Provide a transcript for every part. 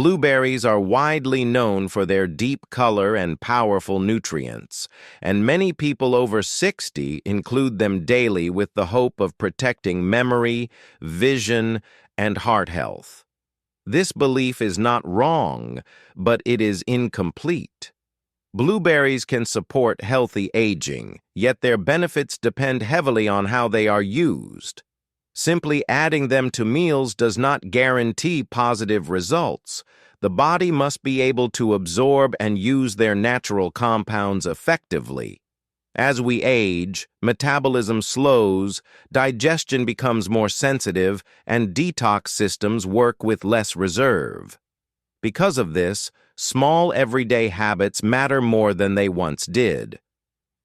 Blueberries are widely known for their deep color and powerful nutrients, and many people over 60 include them daily with the hope of protecting memory, vision, and heart health. This belief is not wrong, but it is incomplete. Blueberries can support healthy aging, yet their benefits depend heavily on how they are used. Simply adding them to meals does not guarantee positive results. The body must be able to absorb and use their natural compounds effectively. As we age, metabolism slows, digestion becomes more sensitive, and detox systems work with less reserve. Because of this, small everyday habits matter more than they once did.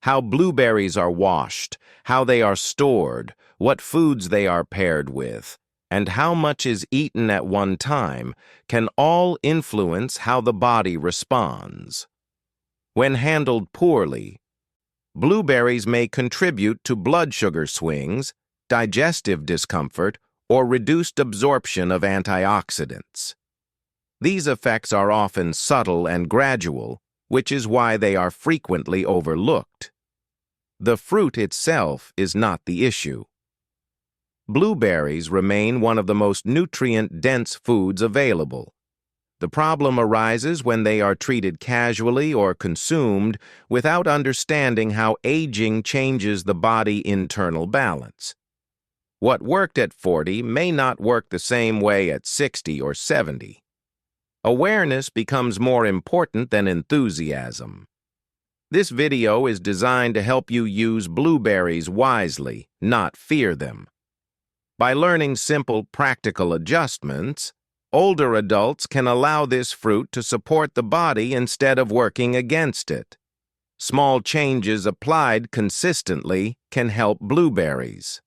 How blueberries are washed, how they are stored, what foods they are paired with, and how much is eaten at one time can all influence how the body responds. When handled poorly, blueberries may contribute to blood sugar swings, digestive discomfort, or reduced absorption of antioxidants. These effects are often subtle and gradual, which is why they are frequently overlooked. The fruit itself is not the issue. Blueberries remain one of the most nutrient-dense foods available. The problem arises when they are treated casually or consumed without understanding how aging changes the body's internal balance. What worked at 40 may not work the same way at 60 or 70. Awareness becomes more important than enthusiasm. This video is designed to help you use blueberries wisely, not fear them. By learning simple, practical adjustments, older adults can allow this fruit to support the body instead of working against it. Small changes applied consistently can help blueberries.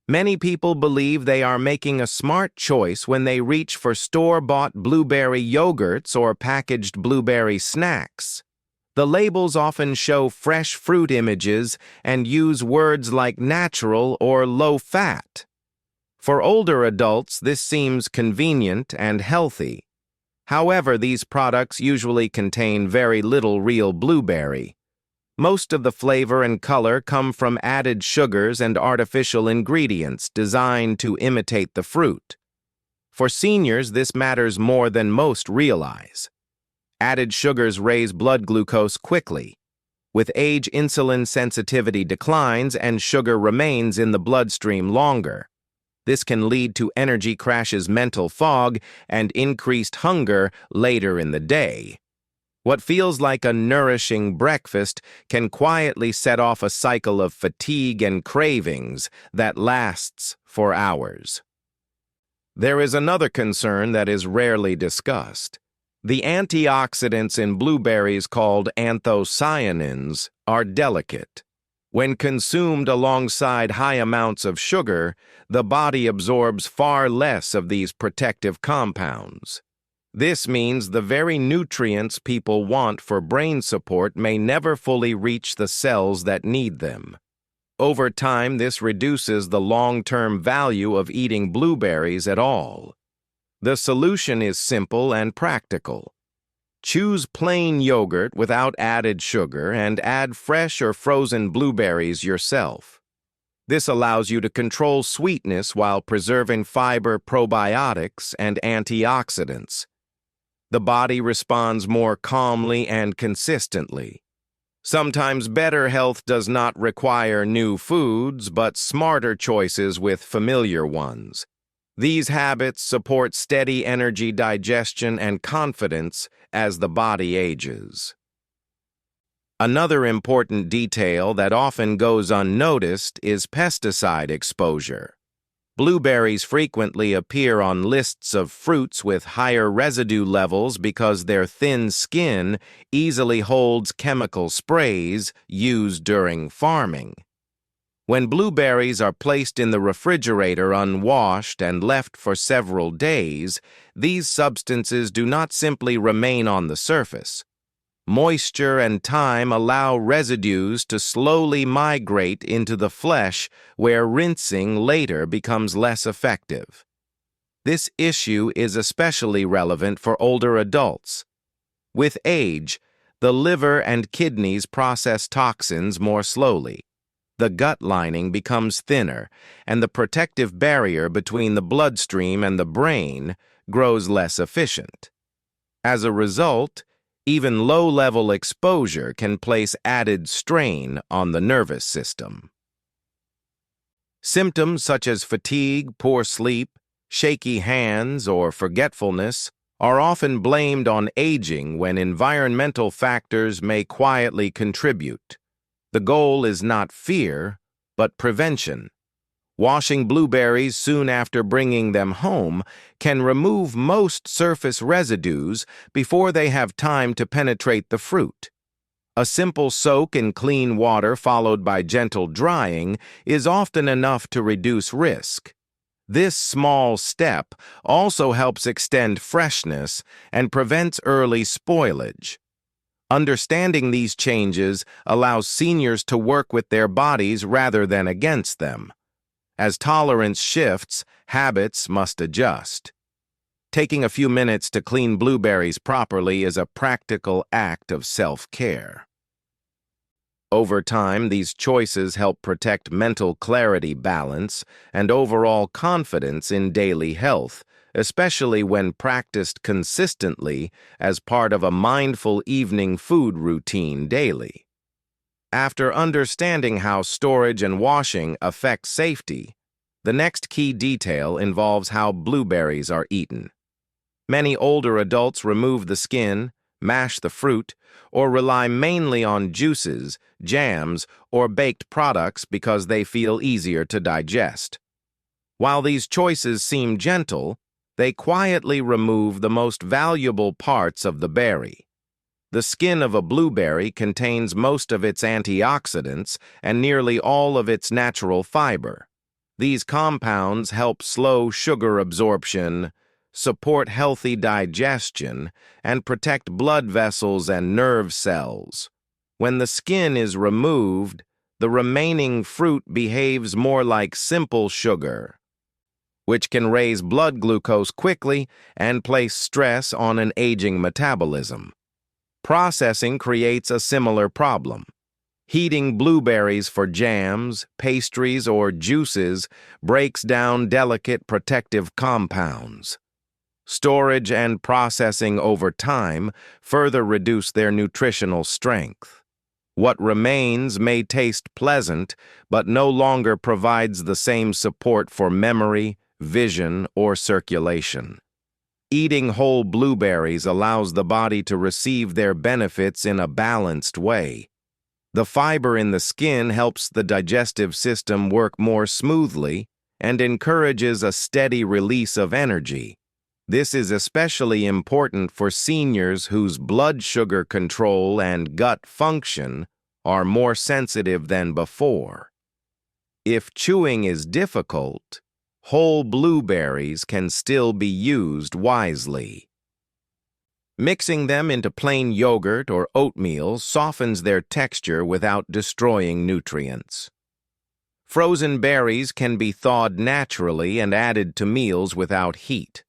Many people believe they are making a smart choice when they reach for store-bought blueberry yogurts or packaged blueberry snacks. The labels often show fresh fruit images and use words like natural or low-fat. For older adults, this seems convenient and healthy. However, these products usually contain very little real blueberry. Most of the flavor and color come from added sugars and artificial ingredients designed to imitate the fruit. For seniors, this matters more than most realize. Added sugars raise blood glucose quickly. With age, insulin sensitivity declines and sugar remains in the bloodstream longer. This can lead to energy crashes, mental fog, and increased hunger later in the day. What feels like a nourishing breakfast can quietly set off a cycle of fatigue and cravings that lasts for hours. There is another concern that is rarely discussed. The antioxidants in blueberries called anthocyanins are delicate. When consumed alongside high amounts of sugar, the body absorbs far less of these protective compounds. This means the very nutrients people want for brain support may never fully reach the cells that need them. Over time, this reduces the long-term value of eating blueberries at all. The solution is simple and practical. Choose plain yogurt without added sugar and add fresh or frozen blueberries yourself. This allows you to control sweetness while preserving fiber, probiotics, and antioxidants. The body responds more calmly and consistently. Sometimes better health does not require new foods, but smarter choices with familiar ones. These habits support steady energy, digestion, and confidence as the body ages. Another important detail that often goes unnoticed is pesticide exposure. Blueberries frequently appear on lists of fruits with higher residue levels because their thin skin easily holds chemical sprays used during farming. When blueberries are placed in the refrigerator unwashed and left for several days, these substances do not simply remain on the surface. Moisture and time allow residues to slowly migrate into the flesh, where rinsing later becomes less effective. This issue is especially relevant for older adults. With age, the liver and kidneys process toxins more slowly. The gut lining becomes thinner, and the protective barrier between the bloodstream and the brain grows less efficient. As a result, even low-level exposure can place added strain on the nervous system. Symptoms such as fatigue, poor sleep, shaky hands, or forgetfulness are often blamed on aging when environmental factors may quietly contribute. The goal is not fear, but prevention. Washing blueberries soon after bringing them home can remove most surface residues before they have time to penetrate the fruit. A simple soak in clean water followed by gentle drying is often enough to reduce risk. This small step also helps extend freshness and prevents early spoilage. Understanding these changes allows seniors to work with their bodies rather than against them. As tolerance shifts, habits must adjust. Taking a few minutes to clean blueberries properly is a practical act of self-care. Over time, these choices help protect mental clarity, balance, and overall confidence in daily health, especially when practiced consistently as part of a mindful evening food routine daily. After understanding how storage and washing affect safety, the next key detail involves how blueberries are eaten. Many older adults remove the skin, mash the fruit, or rely mainly on juices, jams, or baked products because they feel easier to digest. While these choices seem gentle, they quietly remove the most valuable parts of the berry. The skin of a blueberry contains most of its antioxidants and nearly all of its natural fiber. These compounds help slow sugar absorption, support healthy digestion, and protect blood vessels and nerve cells. When the skin is removed, the remaining fruit behaves more like simple sugar, which can raise blood glucose quickly and place stress on an aging metabolism. Processing creates a similar problem. Heating blueberries for jams, pastries, or juices breaks down delicate protective compounds. Storage and processing over time further reduce their nutritional strength. What remains may taste pleasant, but no longer provides the same support for memory, vision, or circulation. Eating whole blueberries allows the body to receive their benefits in a balanced way. The fiber in the skin helps the digestive system work more smoothly and encourages a steady release of energy. This is especially important for seniors whose blood sugar control and gut function are more sensitive than before. If chewing is difficult, whole blueberries can still be used wisely. Mixing them into plain yogurt or oatmeal softens their texture without destroying nutrients. Frozen berries can be thawed naturally and added to meals without heat.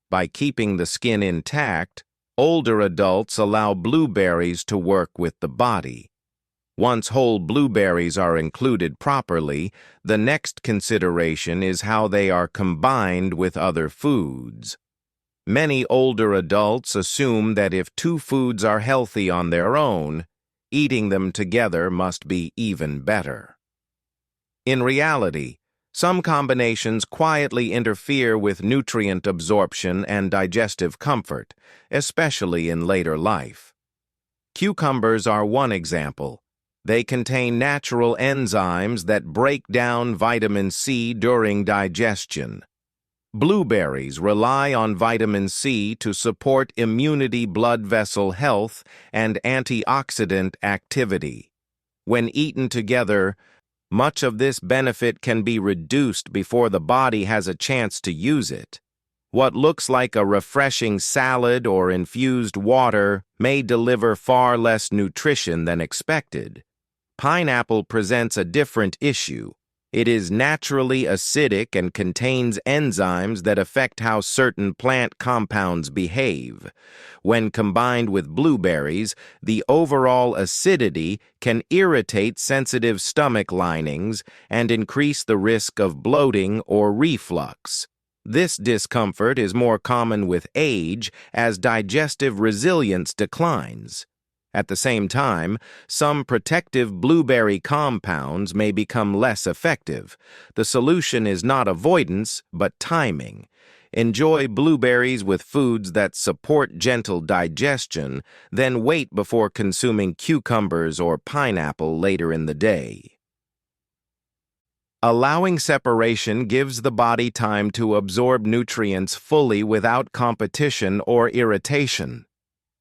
By keeping the skin intact, older adults allow blueberries to work with the body. Once whole blueberries are included properly, the next consideration is how they are combined with other foods. Many older adults assume that if two foods are healthy on their own, eating them together must be even better. In reality, some combinations quietly interfere with nutrient absorption and digestive comfort, especially in later life. Cucumbers are one example. They contain natural enzymes that break down vitamin C during digestion. Blueberries rely on vitamin C to support immunity, blood vessel health, and antioxidant activity. When eaten together, much of this benefit can be reduced before the body has a chance to use it. What looks like a refreshing salad or infused water may deliver far less nutrition than expected. Pineapple presents a different issue. It is naturally acidic and contains enzymes that affect how certain plant compounds behave. When combined with blueberries, the overall acidity can irritate sensitive stomach linings and increase the risk of bloating or reflux. This discomfort is more common with age as digestive resilience declines. At the same time, some protective blueberry compounds may become less effective. The solution is not avoidance, but timing. Enjoy blueberries with foods that support gentle digestion, then wait before consuming cucumbers or pineapple later in the day. Allowing separation gives the body time to absorb nutrients fully without competition or irritation.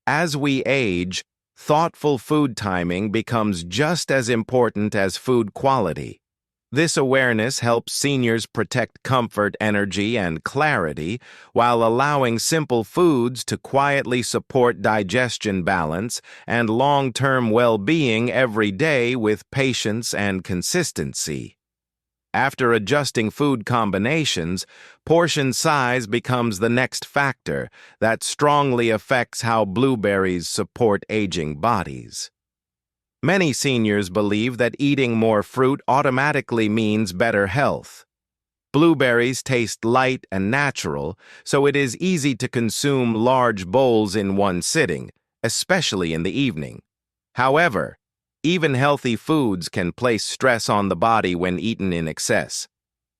As we age, thoughtful food timing becomes just as important as food quality. This awareness helps seniors protect comfort, energy, and clarity while allowing simple foods to quietly support digestion balance and long-term well-being every day with patience and consistency. After adjusting food combinations, portion size becomes the next factor that strongly affects how blueberries support aging bodies. Many seniors believe that eating more fruit automatically means better health. Blueberries taste light and natural, so it is easy to consume large bowls in one sitting, especially in the evening. However, even healthy foods can place stress on the body when eaten in excess.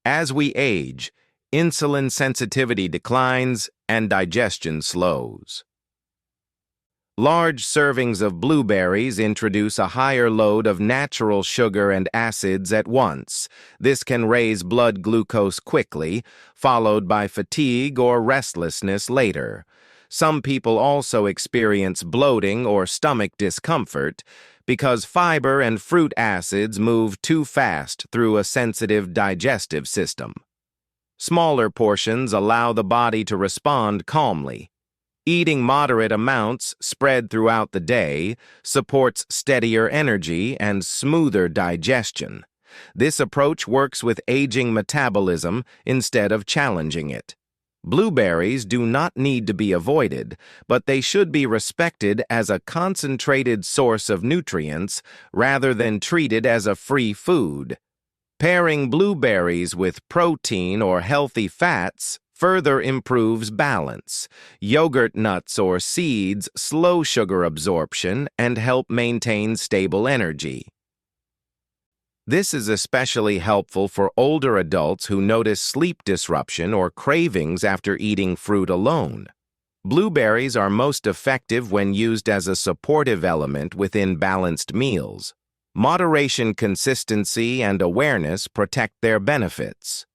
As we age, insulin sensitivity declines and digestion slows. Large servings of blueberries introduce a higher load of natural sugar and acids at once. This can raise blood glucose quickly, followed by fatigue or restlessness later. Some people also experience bloating or stomach discomfort because fiber and fruit acids move too fast through a sensitive digestive system. Smaller portions allow the body to respond calmly. Eating moderate amounts spread throughout the day supports steadier energy and smoother digestion. This approach works with aging metabolism instead of challenging it. Blueberries do not need to be avoided, but they should be respected as a concentrated source of nutrients rather than treated as a free food. Pairing blueberries with protein or healthy fats further improves balance. Yogurt nuts or seeds slow sugar absorption and help maintain stable energy. This is especially helpful for older adults who notice sleep disruption or cravings after eating fruit alone. Blueberries are most effective when used as a supportive element within balanced meals. Moderation, consistency, and awareness protect their benefits.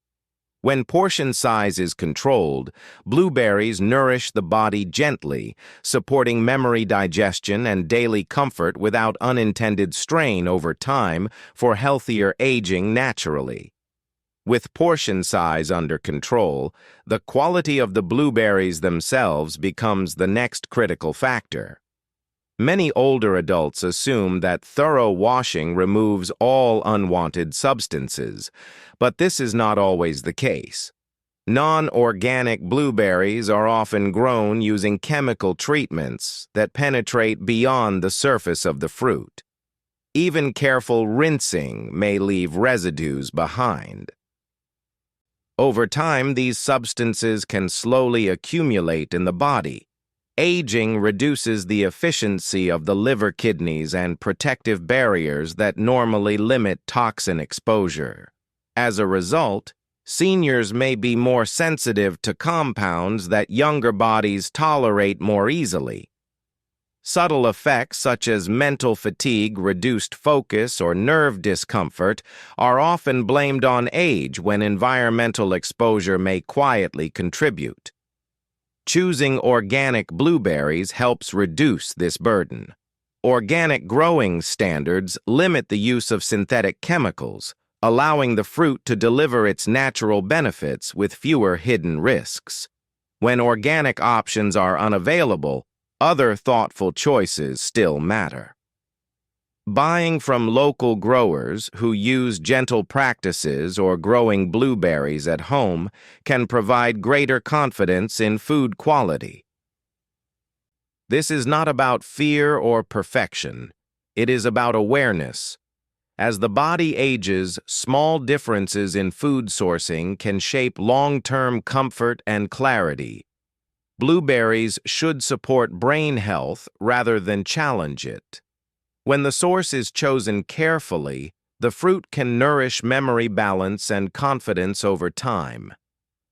When portion size is controlled, blueberries nourish the body gently, supporting memory, digestion, and daily comfort without unintended strain over time for healthier aging naturally. With portion size under control, the quality of the blueberries themselves becomes the next critical factor. Many older adults assume that thorough washing removes all unwanted substances, but this is not always the case. Non-organic blueberries are often grown using chemical treatments that penetrate beyond the surface of the fruit. Even careful rinsing may leave residues behind. Over time, these substances can slowly accumulate in the body. Aging reduces the efficiency of the liver, kidneys, and protective barriers that normally limit toxin exposure. As a result, seniors may be more sensitive to compounds that younger bodies tolerate more easily. Subtle effects such as mental fatigue, reduced focus, or nerve discomfort are often blamed on age when environmental exposure may quietly contribute. Choosing organic blueberries helps reduce this burden. Organic growing standards limit the use of synthetic chemicals, allowing the fruit to deliver its natural benefits with fewer hidden risks. When organic options are unavailable, other thoughtful choices still matter. Buying from local growers who use gentle practices or growing blueberries at home can provide greater confidence in food quality. This is not about fear or perfection. It is about awareness. As the body ages, small differences in food sourcing can shape long-term comfort and clarity. Blueberries should support brain health rather than challenge it. When the source is chosen carefully, the fruit can nourish memory balance and confidence over time.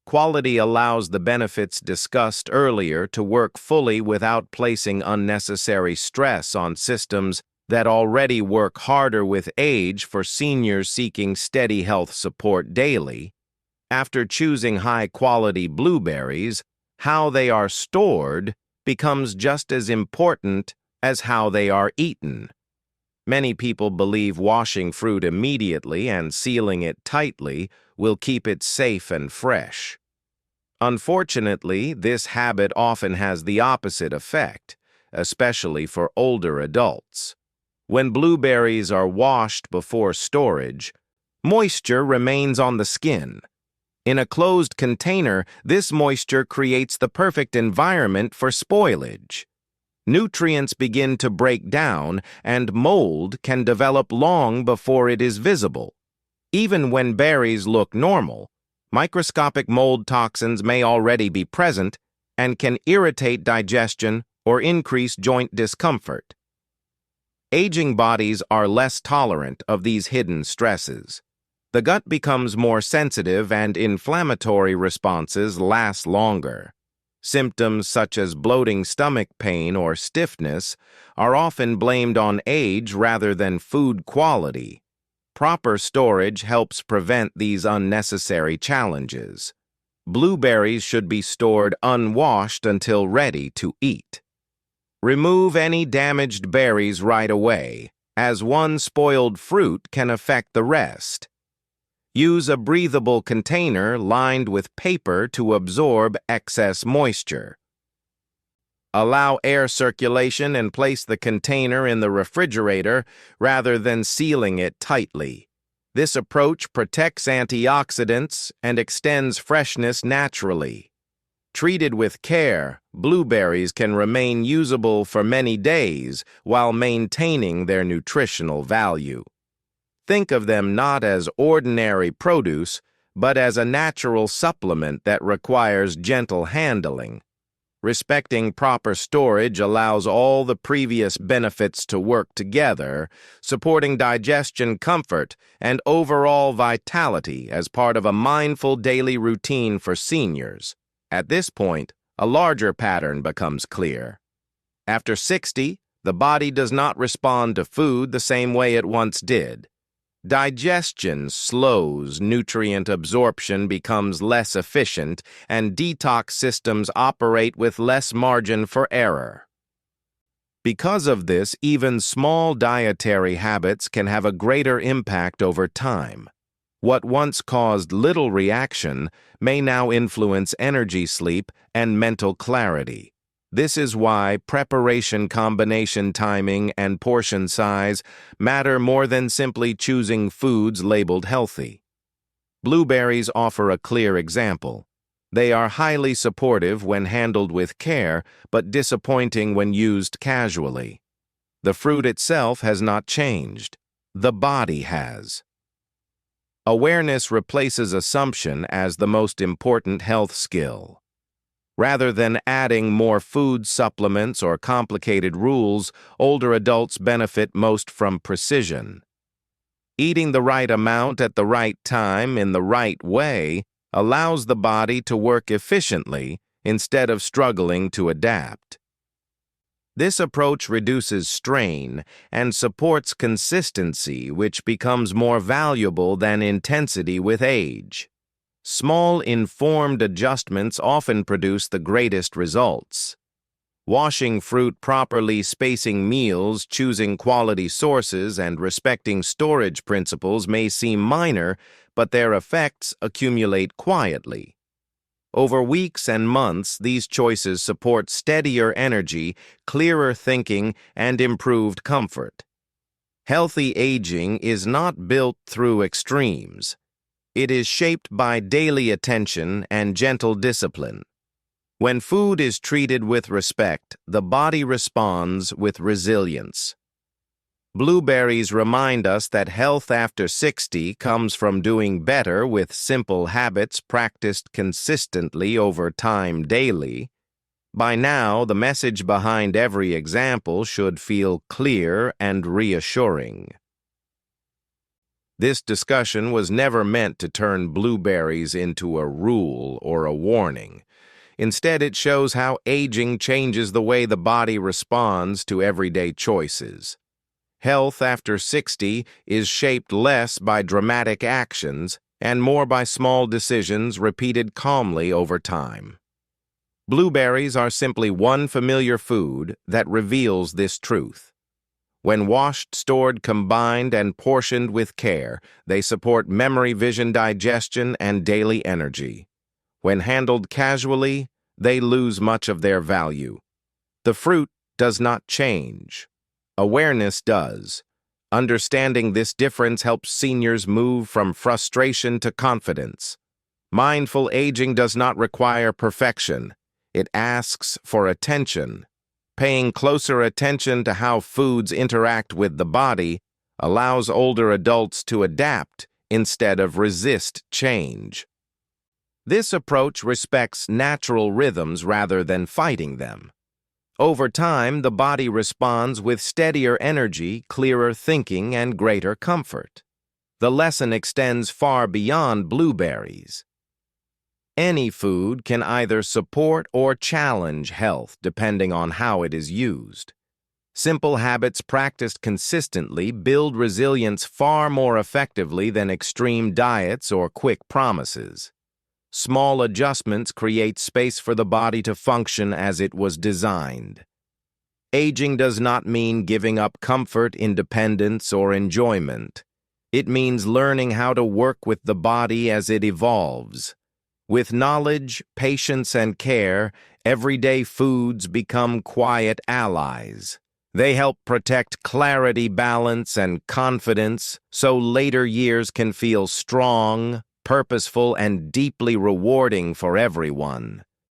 Quality allows the benefits discussed earlier to work fully without placing unnecessary stress on systems that already work harder with age for seniors seeking steady health support daily. After choosing high-quality blueberries, how they are stored becomes just as important as how they are eaten. Many people believe washing fruit immediately and sealing it tightly will keep it safe and fresh. Unfortunately, this habit often has the opposite effect, especially for older adults. When blueberries are washed before storage, moisture remains on the skin. In a closed container, this moisture creates the perfect environment for spoilage. Nutrients begin to break down, and mold can develop long before it is visible. Even when berries look normal, microscopic mold toxins may already be present and can irritate digestion or increase joint discomfort. Aging bodies are less tolerant of these hidden stresses. The gut becomes more sensitive and inflammatory responses last longer. Symptoms such as bloating stomach pain or stiffness are often blamed on age rather than food quality. Proper storage helps prevent these unnecessary challenges. Blueberries should be stored unwashed until ready to eat. Remove any damaged berries right away, as one spoiled fruit can affect the rest. Use a breathable container lined with paper to absorb excess moisture. Allow air circulation and place the container in the refrigerator rather than sealing it tightly. This approach protects antioxidants and extends freshness naturally. Treated with care, blueberries can remain usable for many days while maintaining their nutritional value. Think of them not as ordinary produce, but as a natural supplement that requires gentle handling. Respecting proper storage allows all the previous benefits to work together, supporting digestion comfort and overall vitality as part of a mindful daily routine for seniors. At this point, a larger pattern becomes clear. After 60, the body does not respond to food the same way it once did. Digestion slows, nutrient absorption becomes less efficient, and detox systems operate with less margin for error. Because of this, even small dietary habits can have a greater impact over time. What once caused little reaction may now influence energy, sleep, and mental clarity. This is why preparation, combination timing, and portion size matter more than simply choosing foods labeled healthy. Blueberries offer a clear example. They are highly supportive when handled with care, but disappointing when used casually. The fruit itself has not changed. The body has. Awareness replaces assumption as the most important health skill. Rather than adding more food supplements or complicated rules, older adults benefit most from precision. Eating the right amount at the right time in the right way allows the body to work efficiently instead of struggling to adapt. This approach reduces strain and supports consistency, which becomes more valuable than intensity with age. Small, informed adjustments often produce the greatest results. Washing fruit properly, spacing meals, choosing quality sources, and respecting storage principles may seem minor, but their effects accumulate quietly. Over weeks and months, these choices support steadier energy, clearer thinking, and improved comfort. Healthy aging is not built through extremes. It is shaped by daily attention and gentle discipline. When food is treated with respect, the body responds with resilience. Blueberries remind us that health after 60 comes from doing better with simple habits practiced consistently over time daily. By now, the message behind every example should feel clear and reassuring. This discussion was never meant to turn blueberries into a rule or a warning. Instead, it shows how aging changes the way the body responds to everyday choices. Health after 60 is shaped less by dramatic actions and more by small decisions repeated calmly over time. Blueberries are simply one familiar food that reveals this truth. When washed, stored, combined, and portioned with care, they support memory, vision, digestion, and daily energy. When handled casually, they lose much of their value. The fruit does not change. Awareness does. Understanding this difference helps seniors move from frustration to confidence. Mindful aging does not require perfection. It asks for attention. Paying closer attention to how foods interact with the body allows older adults to adapt instead of resist change. This approach respects natural rhythms rather than fighting them. Over time, the body responds with steadier energy, clearer thinking, and greater comfort. The lesson extends far beyond blueberries. Any food can either support or challenge health depending on how it is used. Simple habits practiced consistently build resilience far more effectively than extreme diets or quick promises. Small adjustments create space for the body to function as it was designed. Aging does not mean giving up comfort, independence, or enjoyment. It means learning how to work with the body as it evolves. With knowledge, patience, and care, everyday foods become quiet allies. They help protect clarity, balance, and confidence so later years can feel strong, purposeful, and deeply rewarding for everyone.